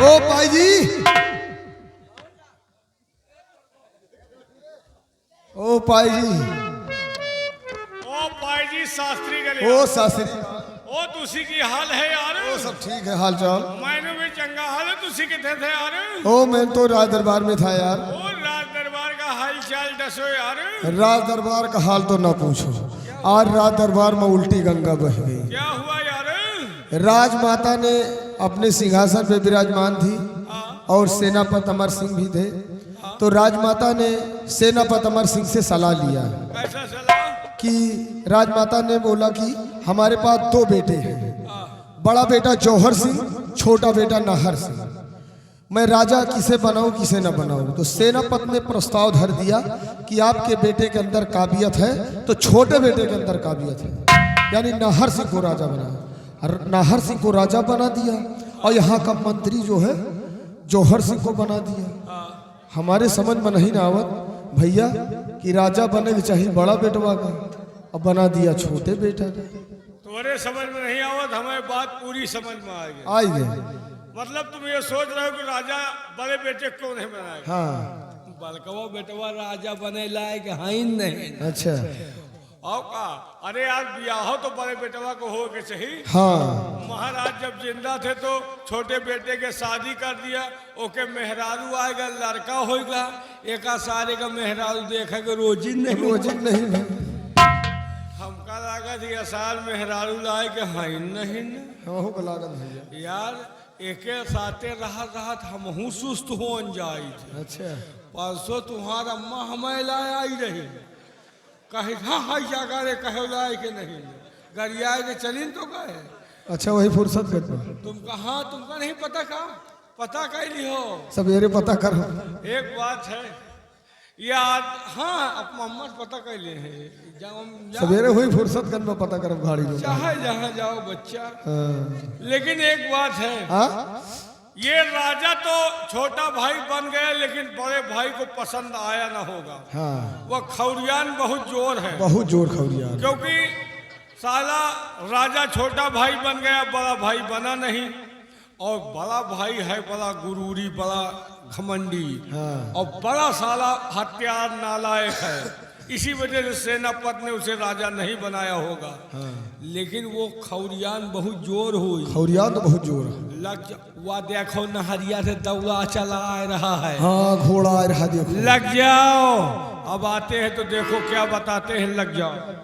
ओ पाई जी, ओ पाई जी, ओ भाई जी शास्त्री गले ओ शास्त्री, ओ तुसी की हाल है यार। ओ सब ठीक है हाल चाल। मैंने भी चंगा हाल है, तुसी किथे थे यार? ओ मैं तो राज दरबार में था यार। ओ राज दरबार का हाल चाल दसो यार। राज दरबार का हाल तो ना पूछो, आज राज दरबार में उल्टी गंगा बह गई। क्या हुआ यार? राजमाता ने अपने सिंहासन पे विराजमान थी और सेनापति अमर सिंह भी थे। तो राजमाता ने सेनापति अमर सिंह से सलाह लिया कैसा सलाह? कि राजमाता ने बोला कि हमारे पास दो बेटे हैं, बड़ा बेटा जौहर सिंह, छोटा बेटा नाहर सिंह। मैं राजा किसे बनाऊं किसे न बनाऊं। तो सेनापति ने प्रस्ताव धर दिया कि आपके बेटे के अंदर काबिलियत है तो छोटे बेटे के अंदर काबिलियत है, यानी नाहर सिंह को राजा बनाया। नाहर सिंह को राजा बना दिया और यहाँ का मंत्री जो है जौहर सिंह को बना दिया। हमारे समझ में नहीं ना आवत भैया कि राजा बने के चाहिए बड़ा बेटवा का, अब बना दिया छोटे बेटा का। तुम्हारे समझ में नहीं आवत, हमें बात पूरी समझ में आ गई। आई गए। मतलब तुम ये सोच रहे हो कि राजा बड़े बेटे क्यों नहीं बनाएगा? हाँ बलकवा बेटवा राजा बने लायक है ही नहीं। अच्छा और का अरे यार ब्याह तो बड़े बेटवा को हो के चाहिए। हाँ महाराज जब जिंदा थे तो छोटे बेटे के शादी कर दिया, ओके मेहरारू आएगा, लड़का होगा, एक सारे का मेहरारू देखेगा रोजी नहीं रोजी नहीं है। हमका लगा थी साल मेहरारू लाए के हाई नहीं हमहू को लागत भैया। यार एके साथे राहत हमहू सुस्त हो जाई थे। अच्छा परसों तुम्हारा अम्मा हमें लाए आई रही, कहे हाँ जागा रे कहे लाए के नहीं, गरियाए के चलीन तो कहे। अच्छा वही फुर्सत कर तुम कहा तुमका नहीं पता का पता कैली हो? सवेरे पता करो। एक बात है याद, हाँ अब मोहम्मद पता कैले है, सवेरे हुई फुर्सत कर में पता करो गाड़ी में। चाहे जहाँ जाओ बच्चा। हाँ। लेकिन एक बात है, हाँ? ये राजा तो छोटा भाई बन गया लेकिन बड़े भाई को पसंद आया ना होगा। हाँ वह खौरियान बहुत जोर है, बहुत जोर खौरिया। क्योंकि साला राजा छोटा भाई बन गया, बड़ा भाई बना नहीं। और बड़ा भाई है बड़ा गुरूरी, बड़ा घमंडी, हाँ। और बड़ा साला हत्यार नालायक है। इसी वजह से सेनापति ने उसे राजा नहीं बनाया होगा। हाँ। लेकिन वो खौरियान बहुत जोर हुई, खौरिया तो बहुत जोर है। वह देखो नहरिया से दौड़ा चला आ रहा है। हाँ घोड़ा आ रहा देखो। लग जाओ, अब आते हैं तो देखो क्या बताते हैं, लग जाओ।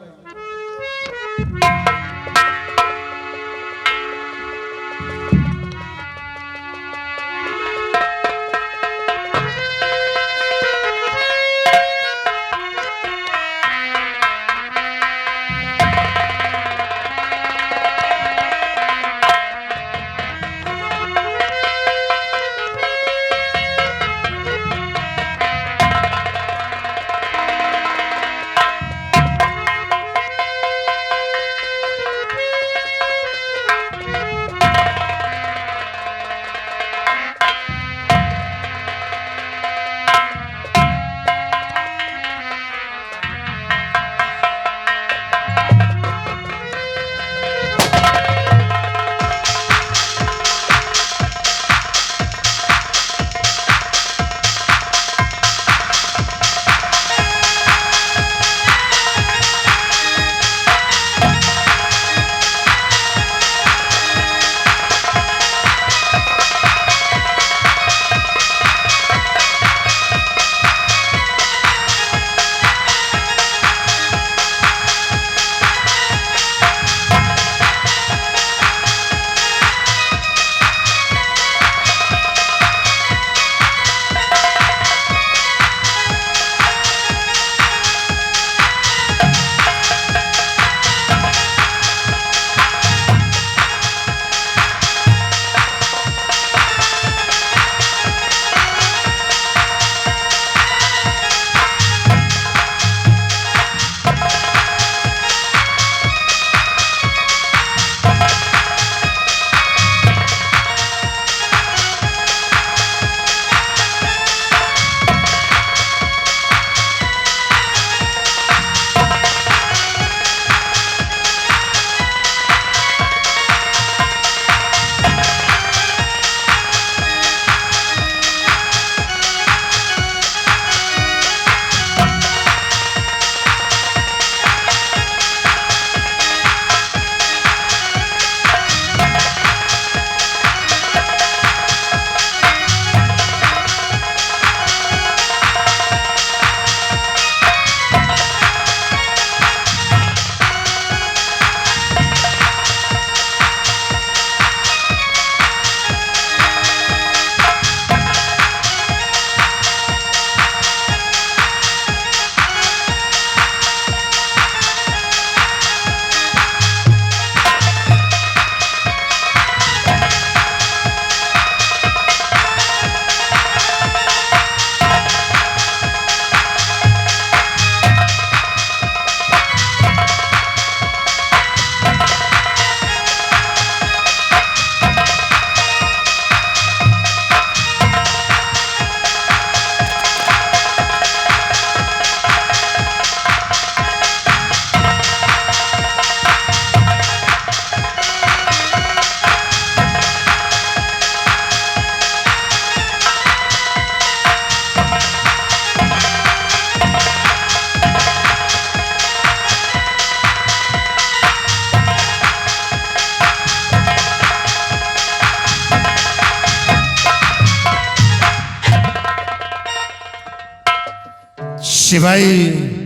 शिवाई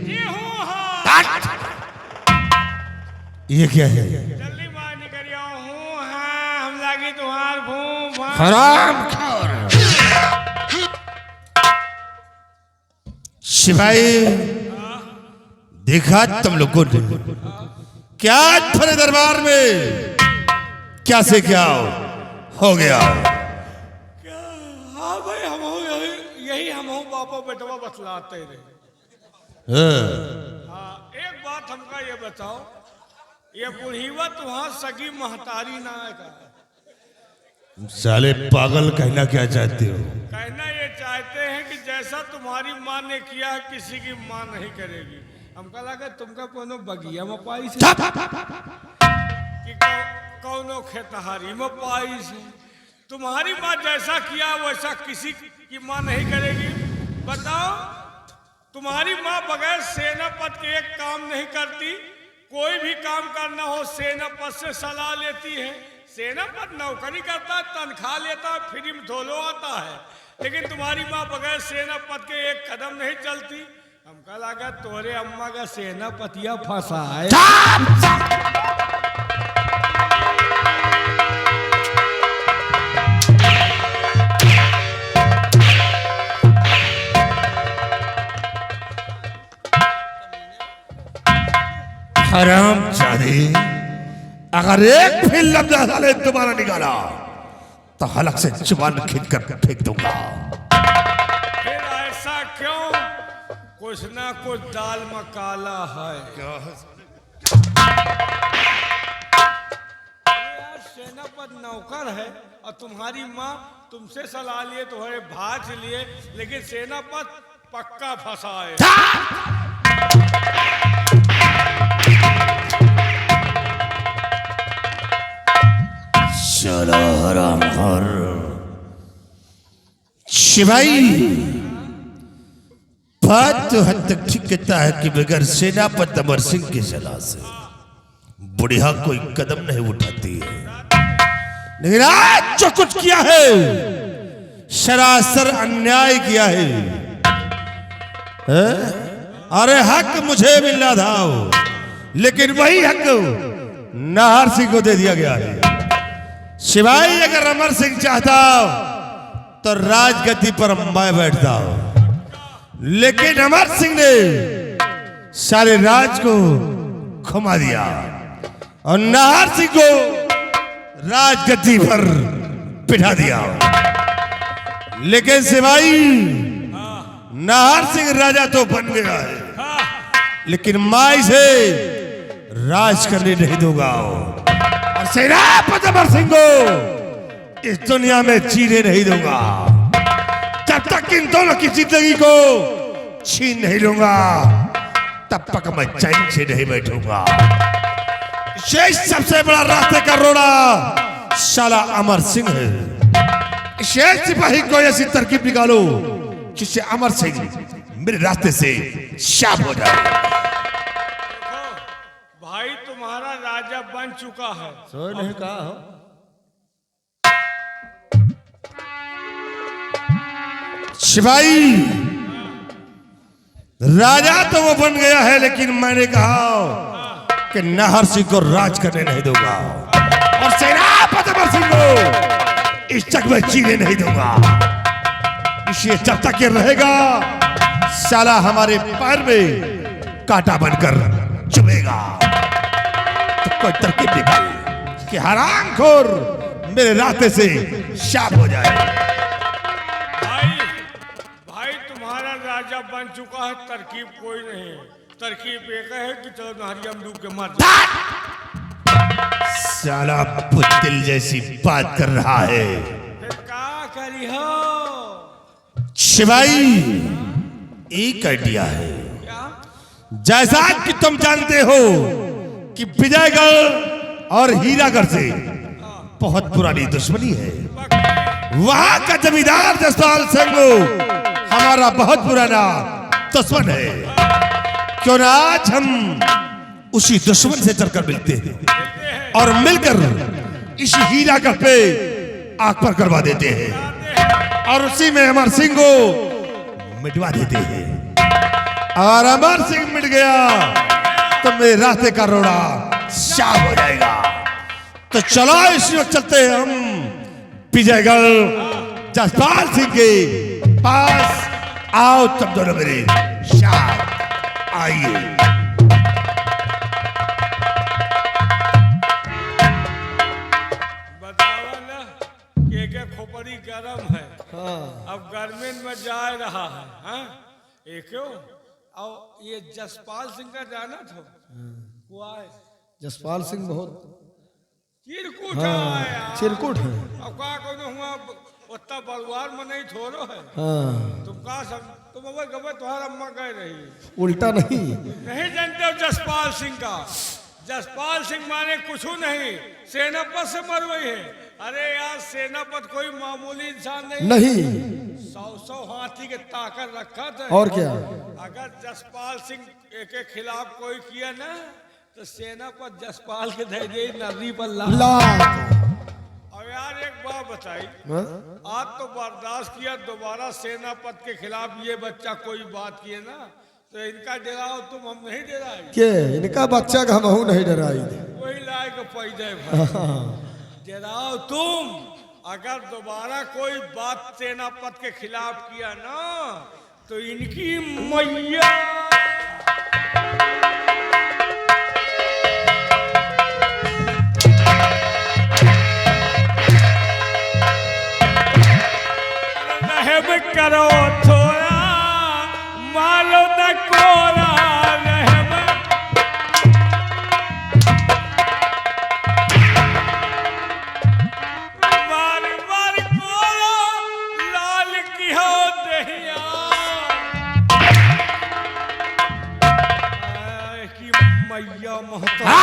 ये हूँ हाँ। ये क्या है? जल्दी बाहर निकल हूँ हाँ, हम लागी तुम्हार घूम हराम खोर। शिवाई देखा तुम लोगों ने क्या तुम्हारे दरबार में क्या से क्या हो गया? हाँ भाई हम यही हम बापा बेटवा बतलाते रहे। हाँ एक बात हमका ये बताओ, ये बुढ़ीवा तुहार सगी महतारी ना है का? साले पागल कहना क्या चाहते हो? कहना ये चाहते हैं कि जैसा तुम्हारी माँ ने किया है किसी की माँ नहीं करेगी। हमका लगा तुमका कोनो बगिया में पाई से कि कौनो खेतहारी में पाई से। तुम्हारी माँ जैसा किया वैसा किसी की माँ नहीं करेगी। बताओ तुम्हारी माँ बगैर सेनापत के एक काम नहीं करती। कोई भी काम करना हो सेनापत से सलाह लेती है। सेनापत नौकरी करता है, तनख्वाह लेता है, फ्री में धोलो आता है, लेकिन तुम्हारी माँ बगैर सेनापत के एक कदम नहीं चलती। हमका लगा तोरे अम्मा का सेनापतिया फंसा है। हराम जादे, अगर एक भी लफ्ज साले दोबारा निकाला तो हलक से जुबान खींच कर फेंक दूंगा। फिर ऐसा क्यों? कुछ ना कुछ दाल में काला है। यार सेनापत नौकर है और तुम्हारी माँ तुमसे सलाह लिए, तुम्हारे भाज लिए, लेकिन सेनापत पक्का फंसा है। चलो हराम खोर। शिवाई बात तो हद तक ठीक कहता है कि बगैर सेनापत अमर सिंह की सलाह से बुढ़िया कोई कदम नहीं उठाती है, लेकिन आज जो कुछ किया है सरासर अन्याय किया है। अरे हक मुझे मिलना था, लेकिन वही हक नाहर सिंह को दे दिया गया है। शिवाई अगर अमर सिंह चाहता तो राजगद्दी पर मैं बैठता, लेकिन अमर सिंह ने सारे राज को घुमा दिया और नाहर सिंह को राजगद्दी पर बिठा दिया। लेकिन शिवाई नाहर सिंह राजा तो बन गया है, लेकिन माई से राज करने नहीं दूंगा और सेनापति अमर सिंह को इस दुनिया में जीने नहीं दूंगा जब तक इन दोनों की जिंदगी को छीन नहीं लूंगा, तब तक मैं चैन से नहीं बैठूंगा। शेष सबसे बड़ा रास्ते का रोड़ा साला अमर सिंह है। शेष सिपाही को ऐसी तरकीब निकालो जिससे अमर सिंह मेरे रास्ते से शाप हो जाए। भाई तुम्हारा राजा बन चुका है। सो नहीं कहा हो। शिवाई राजा तो वो बन गया है, लेकिन मैंने कहा कि नाहर सिंह को राज करने नहीं दूंगा और सेनापति अमर सिंह को इस जग में जीने नहीं दूंगा। इसलिए जब तक ये रहेगा साला हमारे पैर में कांटा बनकर चुभेगा। तो कोई तरकीब निकाल कि हरामखोर मेरे रास्ते से शाप हो जाए। भाई तुम्हारा राजा बन चुका है, तरकीब कोई नहीं है। तरकीब एक है कि चलो नारियम डूब के मर जाए। साला पुतिल जैसी बात कर रहा है। फिर क्या करी हो? शिवाई एक आइडिया है। क्या? जैसा कि तुम जानते हो कि विजयगढ़ और हीरागढ़ से बहुत पुरानी दुश्मनी है। वहां का जमींदार जसपाल सिंह हमारा बहुत पुराना दुश्मन है। क्यों ना आज हम उसी दुश्मन से चलकर मिलते हैं और मिलकर इस हीरागढ़ पे आग पर करवा देते हैं और उसी में अमर सिंह को मिटवा देते हैं। और अमर सिंह मिट गया तो मेरे रास्ते का रोड़ा शाह हो जाएगा। तो चलो इसी वक्त चलते हैं हम विजयगढ़ जसपाल सिंह के पास। आओ तब दोनों मेरे शाह आइए। बतावा ना के खोपड़ी गरम है। हाँ अब गर्मी में जा रहा है। हाँ क्यों? और ये जसपाल सिंह का जाना था हुआ है। जसपाल सिंह बहुत चिरकुट हाँ है। चिरकुट है। अब का कोनो हुआ उतना बलवार में नहीं थोड़ो है। हाँ तुम का सब तुम अगर गबर तुम्हारा अम्मा कह रही उल्टा नहीं। नहीं जानते हो जसपाल सिंह का? जसपाल सिंह माने कुछ नहीं, सेनापत से मरवई है। अरे यार सेनापत कोई मामूली इंसान नहीं, नहीं 100 हाथी के ताकत रखा था। और क्या? अगर जसपाल सिंह के खिलाफ कोई किया ना तो सेनापत जसपाल के दे दे नर्री पर ला। अब यार एक बात बताई, हाँ? आज तो बर्दाश्त किया, दोबारा सेनापत के खिलाफ ये बच्चा कोई बात किए ना तो इनका डराओ तुम, हम नहीं डराए। के इनका बच्चा का हमहू नहीं डराई। वही लाए को पैदे भाई डराओ तुम। अगर दोबारा कोई बात सेनापत के खिलाफ किया ना तो इनकी मैया रहम करो थोड़ा, मालो न कोरा रहम। मार मार कोरा लाल की हो दहिया। की मैया महता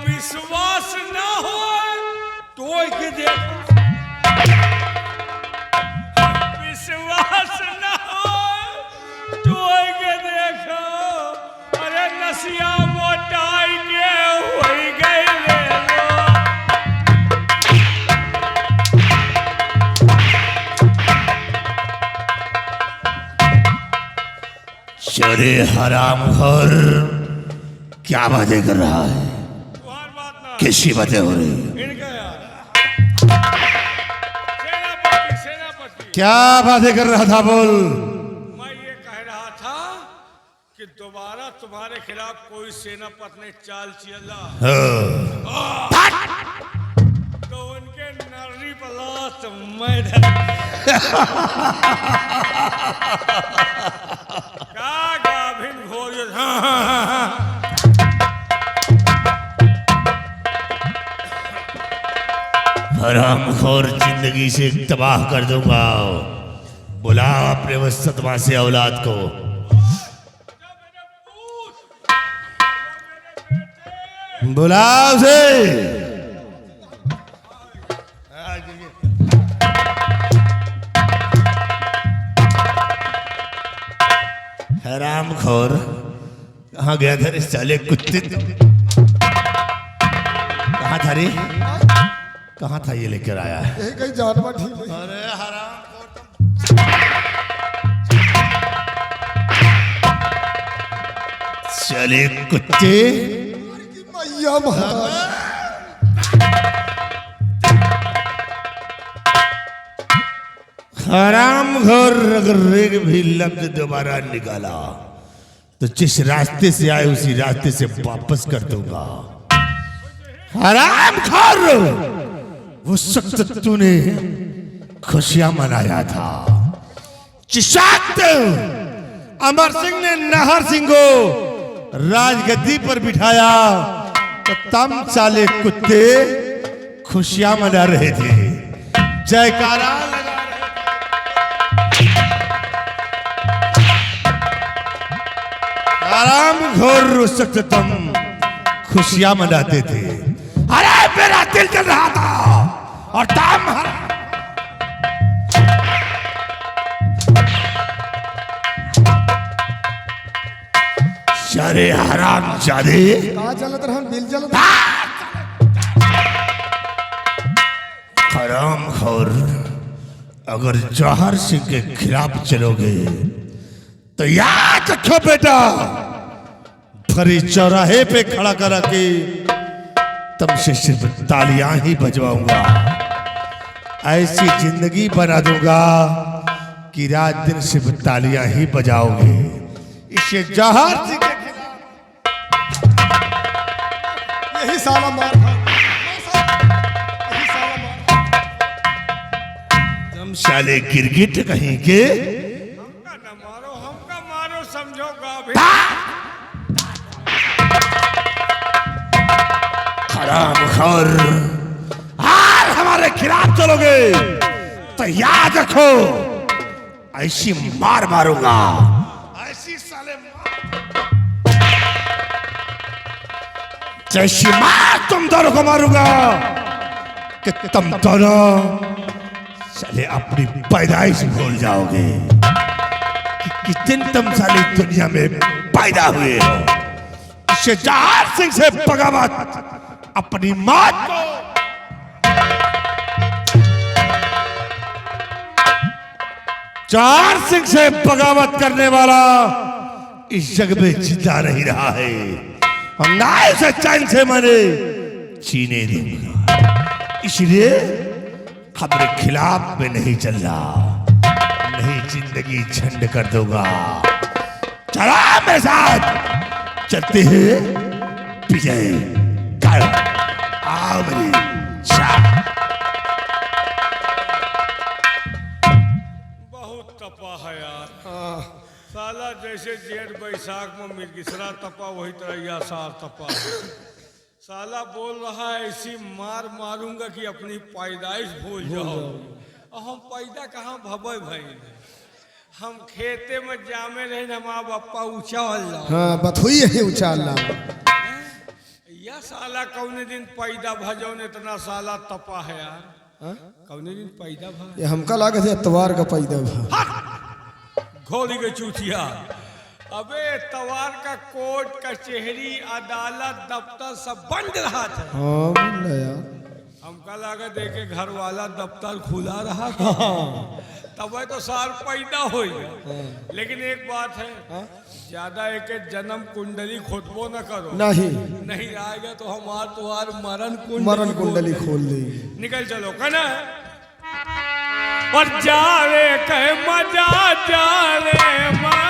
विश्वास ना हो तो के देख, विश्वास ना हो तो के देखो। अरे नसिया मोटाई के हो गए ले लो। शरे हराम घर क्या बातें कर रहा है? किसकी बातें हो रही? इनका यार सेनापति क्या बातें कर रहा था? बोल। मैं ये कह रहा था कि दोबारा तुम्हारे खिलाफ कोई सेनापति ने चाल चला तो उनके नर्री पलास मैं क्या गाभिन घोर हरामखोर जिंदगी से तबाह कर दूंगा। बुलाओ अपने वसतमा से औलाद को। बुलाओ उसे। हरामखोर कहाँ गया था इस साले कुत्ते? कहाँ था रे? कहाँ था ये लेकर आया है? यही कहीं जानवर ठीक है। अरे हराम चले कुत्ते। मैया महता हराम घोर अगर एक भी लफ्ज दोबारा निकाला तो जिस रास्ते से आए उसी रास्ते से वापस कर दूंगा। हराम घोर वो वक्त तूने खुशियां मनाया था, जिस वक्त अमर सिंह ने नाहर सिंह को राजगद्दी पर बिठाया तो तम साले कुत्ते खुशियां मना रहे थे, जयकारा लगा रहे थे। आराम घोर उस वक्त तुम खुशियां मनाते थे। अरे मेरा दिल जल रहा था और तुम अरे हराम जादे, कहाँ चलत रहन? बिल चलत। हराम खोर, अगर जौहर सिंह के खिलाफ चलोगे तो याद रखो बेटा, भरी चौराहे पे खड़ा करा के तुमसे सिर्फ तालियां ही बजवाऊंगा। ऐसी जिंदगी बना दूंगा कि रात दिन सिर्फ तालियां ही बजाओगे। इसे जौहर सिंह के खिलाफ यही साला मार खा, यही साला मार। तुम साले गिरगिट कहीं के, हमका न मारो, हमका मारो, समझोगा भी। हराम खोर, और हमारे खिलाफ चलोगे तो याद रखो ऐसी मार मारूंगा, ऐसी साले मार, जैसी मार तुम दोनों को मारूंगा कि तुम दोनों साले अपनी पैदाइश भूल जाओगे कि किस दिन तुम साले दुनिया में पैदा हुए हो। इससे जौहर सिंह से बगावत, अपनी मौत को जौहर सिंह से बगावत करने वाला इस जग में जिंदा नहीं रहा है, और ना उसे चैन से मैंने जीने दूंगा। इसलिए हमारे खिलाफ में नहीं चल रहा, नहीं जिंदगी झंड कर दूंगा। चलो मेरे साथ चलते हैं विजय कर, आओ मेरी शाह। बहुत तपा है यार, साला जैसे जेठ बैसाख में मिर्गिसरा तपा, वही तरह यह सार तपा है। साला बोल रहा है ऐसी मार मारूंगा कि अपनी पैदाइश भूल जाओ। और हम पैदा कहाँ भवे भाई, हम खेते में जामे रहे, हमारा बप्पा ऊंचा वाला। हाँ बथुई है ऊंचा अल्लाह। यह साला कौने दिन पैदा भजौन, इतना साला तपा है यार। हाँ? कौने दिन पैदा भा, ये हमका लागत है इतवार का पैदा भा। घोड़ी के चूतिया। अबे तवार का कोर्ट कचहरी अदालत दफ्तर सब बंद रहा था। हाँ बोल यार, हमका लगा देखे घर वाला दफ्तर खुला रहा था, तब तो साल पैदा हो गया। लेकिन एक बात है, ज्यादा एक जन्म कुंडली खोदबो न करो, नहीं आएगा तो हमार तुहार मरण कुंडली खोल देगी। निकल चलो कना, और जावे कहे मजा जावे माँ,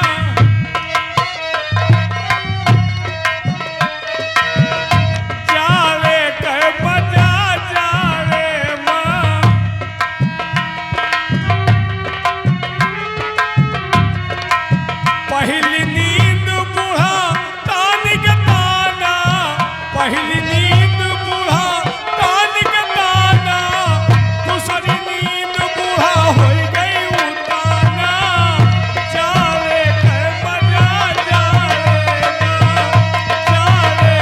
जावे कहे मजा जावे माँ, पहली नींद बूढ़ा तानिक ताना, पहली नींद बूढ़ा तानिक ताना, दूसरी नींद बूढ़ा हो गई उताना, जावे कहे मजा जावे माँ, जावे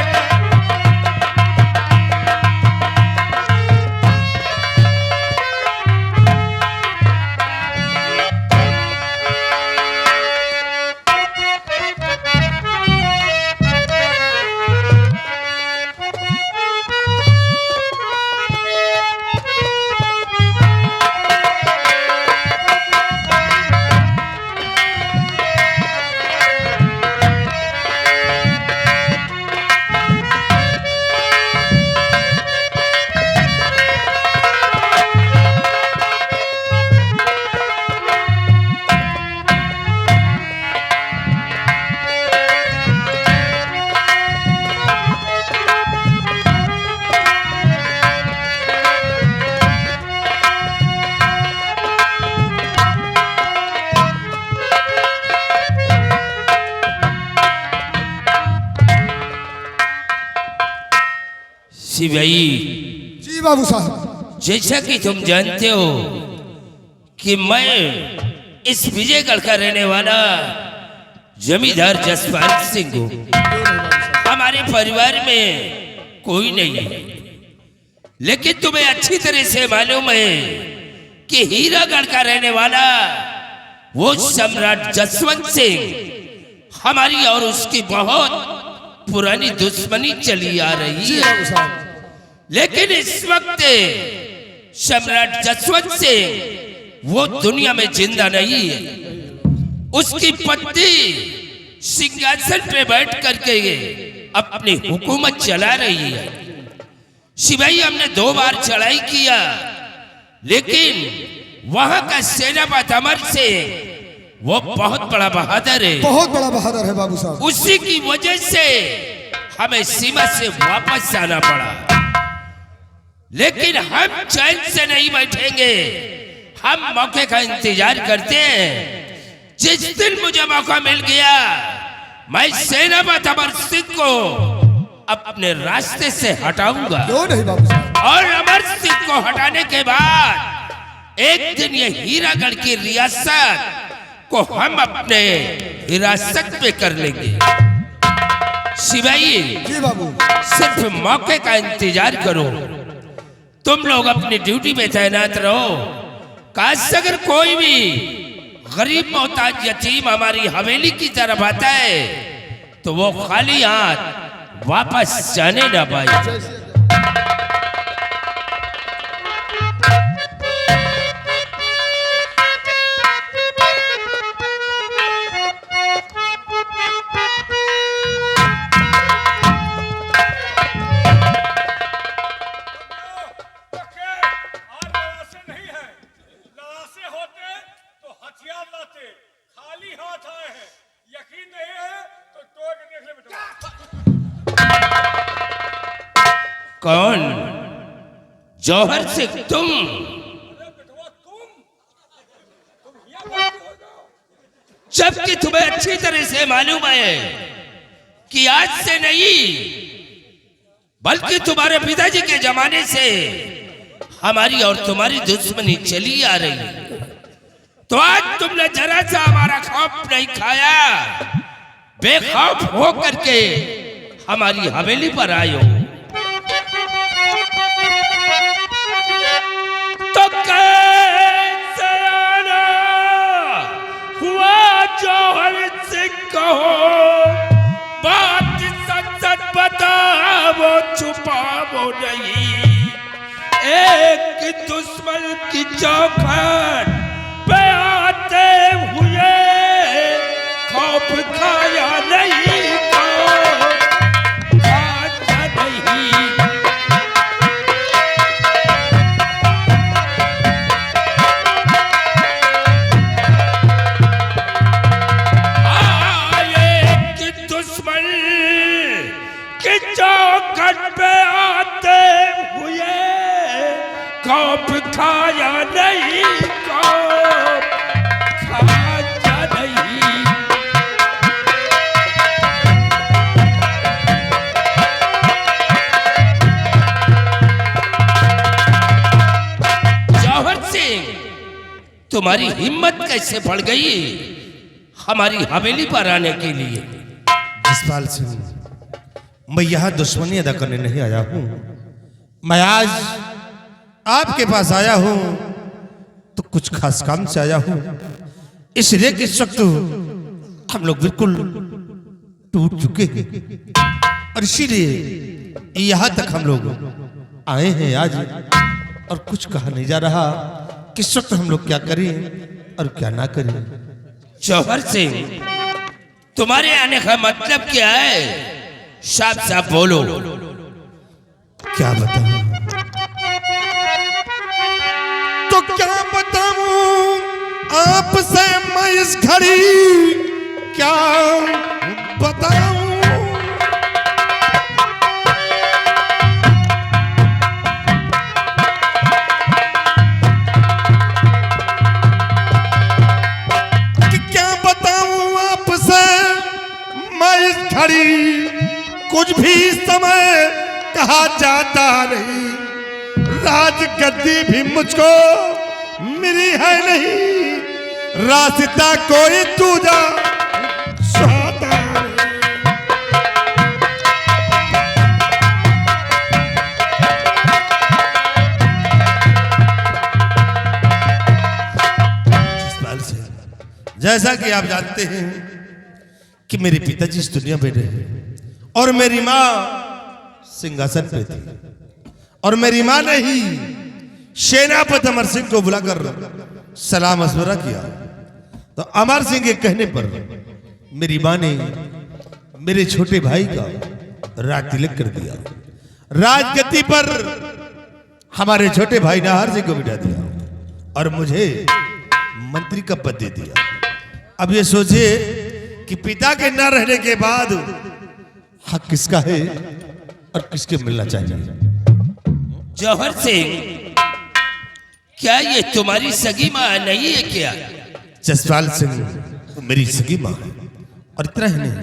भाई जी बाबू साहब, जैसा कि तुम जानते हो कि मैं इस विजयगढ़ का रहने वाला जमींदार जसवंत सिंह हूँ। हमारे परिवार में कोई नहीं है, लेकिन तुम्हें अच्छी तरह से मालूम है कि हीरागढ़ का रहने वाला वो सम्राट जसवंत सिंह हमारी और उसकी बहुत पुरानी दुश्मनी चली आ रही जी है। बाबू साहब। लेकिन इस वक्त सम्राट जसवंत सिंह वो दुनिया में जिंदा नहीं है। उसकी पत्नी सिंहासन पे बैठ करके अपनी हुकूमत चला रही है। सिपाही हमने 2 बार चढ़ाई किया, लेकिन वहां का सेनापति अमर सिंह वो बहुत बड़ा बहादुर है। बहुत बड़ा बहादुर है बाबू साहब। उसी की वजह से हमें सीमा से वापस जाना पड़ा। लेकिन हम चैन से नहीं बैठेंगे। हम मौके का इंतजार करते हैं। जिस दिन मुझे मौका मिल गया, मैं सेनापति अमर सिंह को अपने रास्ते से हटाऊंगा। क्यों नहीं बाबू साहब। और अमर सिंह को हटाने के बाद एक दिन ये हीरागढ़ की रियासत को हम अपने हिरासत में कर लेंगे। सिपाही जी बाबू। सिर्फ मौके का इंतजार करो। तुम लोग अपनी ड्यूटी पे तैनात रहो। काश अगर कोई भी गरीब मोहताज यतीम हमारी हवेली की तरफ आता है तो वो खाली हाथ वापस जाने ना पाए। कौन? जौहर सिंह तुम? जबकि तुम्हें अच्छी तरह से मालूम है कि आज से नहीं बल्कि तुम्हारे पिताजी के जमाने से हमारी और तुम्हारी दुश्मनी चली आ रही है। तो आज तुमने जरा सा हमारा खौफ नहीं खाया। बेखौफ हो करके हमारी हवेली पर आए हो। तो कैसे आना हुआ जौहर सिंह कहो, बात सच सच बताओ छुपाओ नहीं। एक दुश्मन की चौखट पे आते हुए खौफ खाया नहीं तो खाया नहीं। चौखट पे आते हुए खौफ खाया नहीं, खौफ खाया नहीं। जौहर सिंह, तुम्हारी हिम्मत कैसे बढ़ गई हमारी हवेली पर आने के लिए? जसपाल सिंह, मैं यहाँ दुश्मनी अदा करने नहीं आया हूँ। मैं आज आपके पास आया हूँ तो कुछ खास काम से आया हूँ। इसलिए कि इस वक्त हम लोग बिल्कुल टूट चुके हैं और इसीलिए यहाँ तक हम लोग आए हैं आज। और कुछ कहा नहीं जा रहा कि इस वक्त हम लोग क्या करें और क्या ना करें। जौहर सिंह, तुम्हारे आने का मतलब क्या है? साफ साफ बोलो। क्या बताऊं? तो क्या बताऊं आपसे मैं इस घड़ी, क्या बताऊं? कि क्या बताऊं आपसे मैं इस घड़ी, कुछ भी समय कहा जाता नहीं। राज गद्दी भी मुझको मिली है नहीं, रास्ता कोई दूजा चाहता नहीं। जैसा कि आप जानते हैं कि मेरे पिताजी इस दुनिया में रहे और मेरी माँ सिंहासन पे थी और मेरी माँ ने ही सेनापति अमर सिंह को बुलाकर सलाम मशवरा किया। तो अमर सिंह के कहने पर मेरी माँ ने मेरे छोटे भाई का राज तिलक कर दिया। राजगद्दी पर हमारे छोटे भाई नाहर सिंह को बिठा दिया और मुझे मंत्री का पद दे दिया। अब ये सोचिए कि पिता के न रहने के बाद हक किसका है और किसके मिलना चाहिए। जौहर सिंह, क्या ये तुम्हारी सगी माँ नहीं है क्या? जसपाल सिंह तो मेरी सगी माँ है और इतना ही नहीं,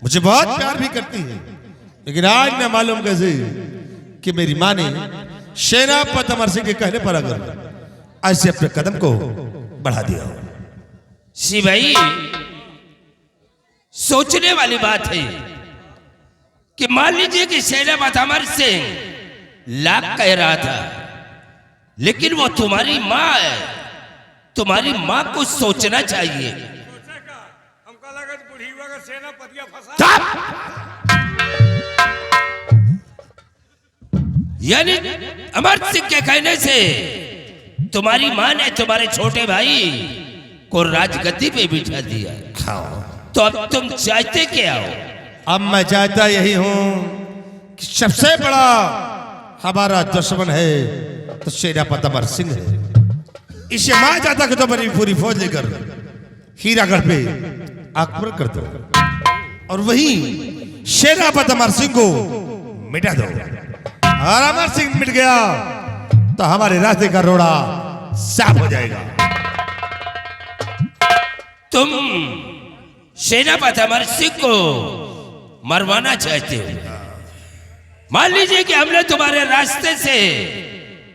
मुझे बहुत प्यार भी करती है। लेकिन आज न मालूम कैसे कि मेरी माँ ने सेनापति अमर सिंह के कहने पर अगर ऐसे अपने कदम को बढ़ा दिया। शिवाई, सोचने वाली बात है कि मान लीजिए कि सेनापति अमर सिंह लाख कह रहा था, लेकिन वो तुम्हारी माँ है। तुम्हारी माँ को सोचना चाहिए। सोचेगा, हमका लगा बुढ़ी का सेनापतिया फंसा। यानी अमर सिंह के कहने से तुम्हारी माँ ने तुम्हारे छोटे भाई को राजगद्दी पे बिठा दिया। खाओ। तो अब तुम चाहते क्या हो? अब मैं चाहता यही हूं कि सबसे बड़ा हमारा दुश्मन है तो सेनापति अमर सिंह है। इसे मैं चाहता कि तो मेरी पूरी फौज लेकर हीरागढ़ पे आक्रमण कर दो और वही सेनापति अमर सिंह को मिटा दो। और अमर सिंह मिट गया तो हमारे रास्ते का रोड़ा साफ हो जाएगा। तुम सेनापति अमर सिंह को मरवाना चाहते हो। मान लीजिए कि हमने तुम्हारे रास्ते से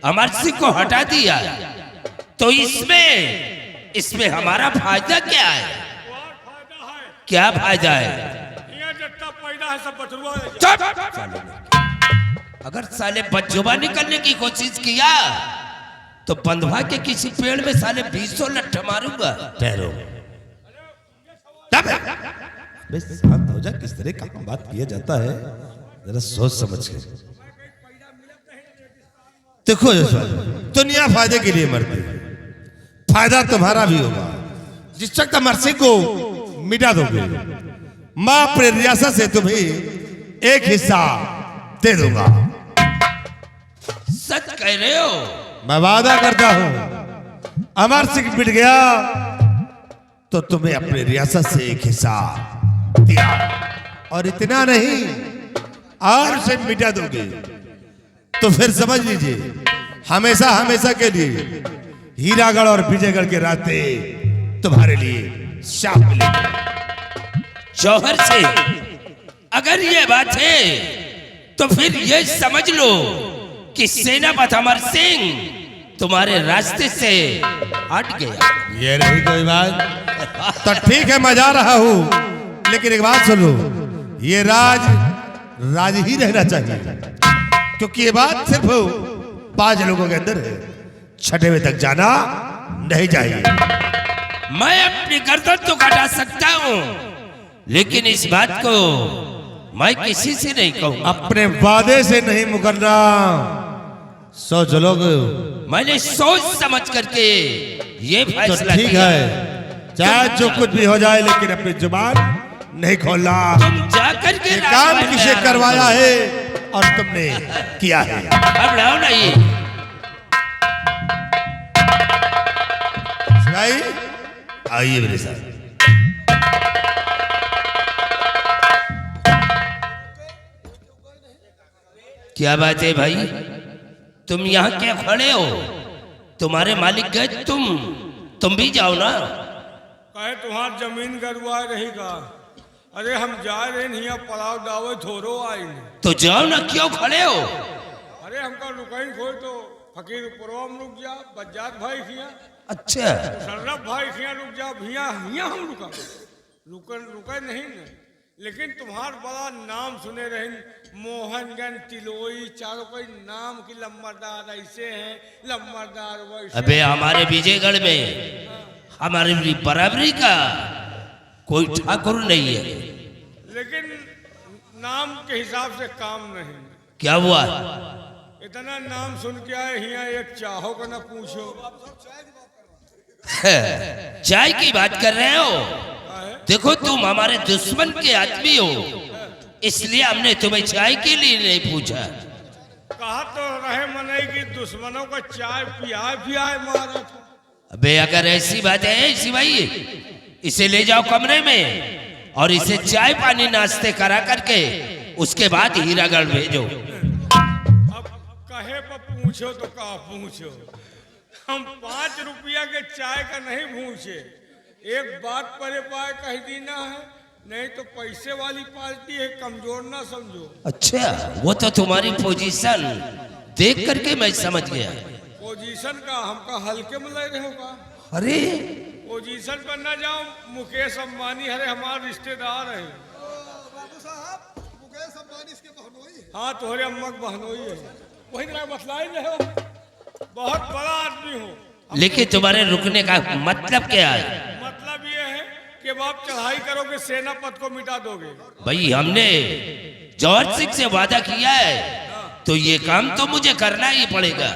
अमर सिंह को हटा दिया, तो इसमें हमारा फायदा क्या है? फायदा है, क्या फायदा है? ये जितना पैदा है सब बटुआ ले चुप! अगर साले बदजुबा निकलने की कोशिश किया तो बंधवा के किसी पेड़ में साले 20 लट्ठा मारूंगा। ठहरो, बस शांत हो जा। किस तरह का बात किया जाता है जरा सोच समझ के देखो। दुनिया फायदे के लिए मरती है, फायदा तुम्हारा भी होगा। जिस वक्त अमर सिंह को मिटा दोगे, मां अपने रियासत से तुम्हें एक हिस्सा दे दूंगा। सच कह रहे हो? मैं वादा करता हूं, अमर सिंह मिट गया तो तुम्हें अपने रियासत से एक हिस्सा दिया। और इतना नहीं, और उसे मिटा दोगे तो फिर समझ लीजिए हमेशा हमेशा के लिए हीरागढ़ और विजयगढ़ के रास्ते तुम्हारे लिए साफ मिलेंगे। जौहर से अगर ये बात है तो फिर ये समझ लो कि सेनापति अमर सिंह तुम्हारे रास्ते से हट गया। ये रही कोई बात तो ठीक है, मैं जा रहा हूं, लेकिन एक बात सुन लो, ये राज ही रहना चाहिए, क्योंकि ये बात सिर्फ 5 लोगों के अंदर है। 6वें तक जाना नहीं चाहिए। मैं अपनी गर्दन तो कटा सकता हूं, लेकिन इस बात को मैं किसी से नहीं कहूंगा। अपने वादे से नहीं मुकरना। सोच लोग, मैंने सोच समझ करके ये तो फैसला ठीक किया। है, चाहे जो कुछ भी हो जाए, लेकिन अपनी जुबान नहीं खोलना। तुम जाकर के ये काम किसे करवाया है और तुमने किया है। घबराओ नहीं। भाई आइए मेरे साथ। क्या बात है भाई, तुम यहाँ क्या खड़े हो? तुम्हारे मालिक गए, तुम भी जाओ ना। कहे तुम्हार जमीन गरुआ रहेगा। अरे हम जा रहे नहीं, पड़ाव दावे थोरो आई। तो जाओ ना, क्यों खड़े हो? अरे हमका रुकैन खोई तो फकीर पुरवाम रुक जा, बज्जात भाई खिया, अच्छा, सर्रफ भाई खिया रुक जा, भिया हिया हम रुके नहीं न। लेकिन तुम्हार बड़ा नाम सुने रहे, मोहनगंज तिलोई चारों कोई नाम की लंबरदार ऐसे हैं, लंबरदार वैसे। अबे हमारे विजयगढ़ में हमारी बराबरी का कोई ठाकुर नहीं है। लेकिन नाम के हिसाब से काम नहीं। क्या हुआ? इतना नाम सुन के आए यहाँ एक चाहो का ना पूछो। चाय की बात कर रहे हो? काहे? देखो तुम हमारे दुश्मन के आदमी हो, इसलिए हमने तुम्हें चाय के लिए नहीं पूछा। कहा तो रहे मने कि दुश्मनों का चाय पियाए मारा था। अबे अगर ऐसी बात है सिवाई, इसे ले जाओ कमरे में और इसे चाय पानी नाश्ते करा करके उसके बाद हीरागढ़ भेजो। अब कहे पर पूछो तो कहा पूछो, हम 5 रुपया के चाय का नहीं पूछे। एक बात परे पाए कह दी ना है, नहीं तो पैसे वाली पार्टी है, कमजोर ना समझो। अच्छा, वो तो तुम्हारी पोजीशन देख करके मैं समझ गया। पोजीशन का हमका हल्के में ले रहे हो का? अरे पोजीशन पर ना जाओ, मुकेश अंबानी हरे हमारे रिश्तेदार है। हाँ तोहरे अम्मा की बहनोई है, वही तरह बतलाई रहे हो, बहुत बड़ा आदमी हो। लेकिन तुम्हारे रुकने का मतलब क्या है? मतलब ये है कि अब आप चढ़ाई करोगे सेना पद को मिटा दोगे। भाई हमने जौहर सिंह से वादा किया है तो ये काम तो मुझे करना ही पड़ेगा।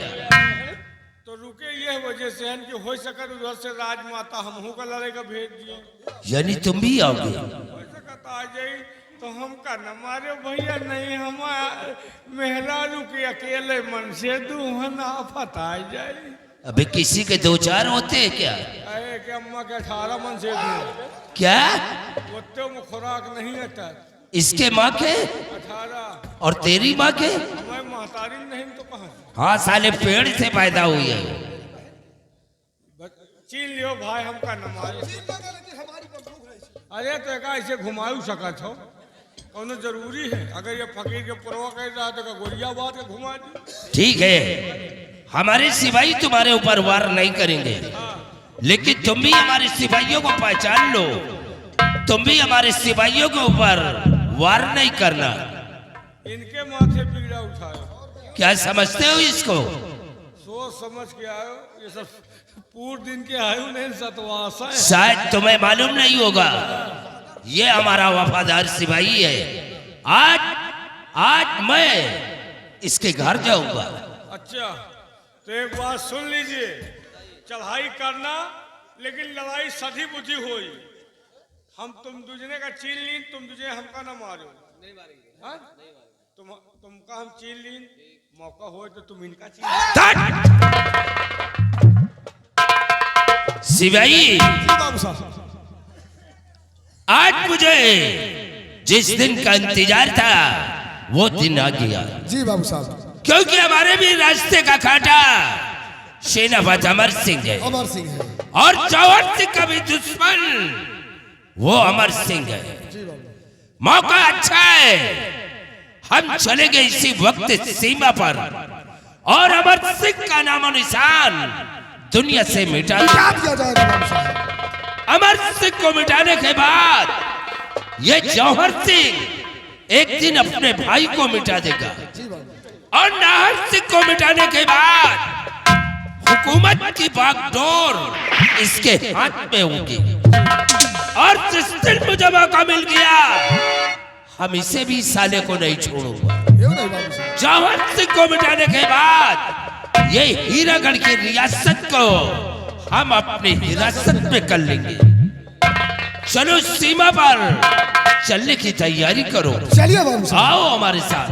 तो रुके ये वजह से है कि हो सके उधर से राजमाता हमहू का लड़ेगा भेज दिए। यानी तुम भी आओगे? हो सकता आ जाई तो हम का न मारे भैया, नहीं हम मेहरारू के अकेले मन से दूहन आफत आ जाए। अबे किसी के 2-4 होते हैं क्या? अरे के अम्मा के 18 मन से दूं, क्या? वो में खुराक नहीं आता। इसके माँ के 18 और तेरी माँ के? मैं महतारी नहीं तो कहाँ? हाँ साले पेड़ से पैदा हुई है। चीन लियो भाई, हमका न मारे। अरे तो का ऐसे घुमाऊ सकत हो, कौनो जरूरी है? अगर ये फकीर के परवा कर रहा तो गोरियाबाद के घुमा दी। ठीक है, हमारे सिपाही तुम्हारे ऊपर वार नहीं करेंगे, लेकिन तुम भी हमारे सिपाहियों को पहचान लो। तुम भी हमारे सिपाहियों के ऊपर वार नहीं करना। इनके माथे पीड़ा उठाए। क्या समझते हो इसको? सोच समझ के आयो, ये सब पूरे दिन के आयो नहीं, सतवासा है। शायद तुम्हें मालूम नहीं होगा, ये हमारा वफादार सिपाही है। आज मैं इसके घर जाऊंगा। अच्छा तो एक बात सुन लीजिए, चढ़ाई करना लेकिन लड़ाई सधी बुद्धि होई। हम तुम दूसरे का चीन लीन, तुम दूसरे हमका ना मारो। नहीं मारेंगे। हाँ? तुमका हम चीन लीन, मौका हो तो तुम इनका चीन। सिपाही, बाबू साहब आज मुझे जिस दिन का इंतजार था वो दिन आ गया। जी बाबू साहब, क्योंकि हमारे भी रास्ते का कांटा सेनापति अमर सिंह है, अमर सिंह है। और जौहर सिंह का भी दुश्मन वो अमर सिंह है। जी बाबू, मौका अच्छा है, हम चलेंगे इसी वक्त सीमा पर और अमर सिंह का नामो निशान दुनिया से मिटा क्या दिया जाएगा बाबू साहब? अमर सिंह को मिटाने के बाद ये जौहर सिंह एक दिन अपने भाई को मिटा देगा, जी बाबू, और नाहर सिंह को मिटाने के बाद हुकूमत की बागडोर इसके हाथ में होगी। और जिस दिन मुझे मौका मिल गया, हम इसे भी साले को नहीं छोड़ूंगा। क्यों नहीं बाबू साहब? जौहर सिंह को मिटाने के बाद ये हीरागढ़ की रियासत को हम अपनी हिरासत में कर लेंगे। चलो सीमा पर चलने की तैयारी करो। चलिए बाबू साहब। आओ हमारे साथ।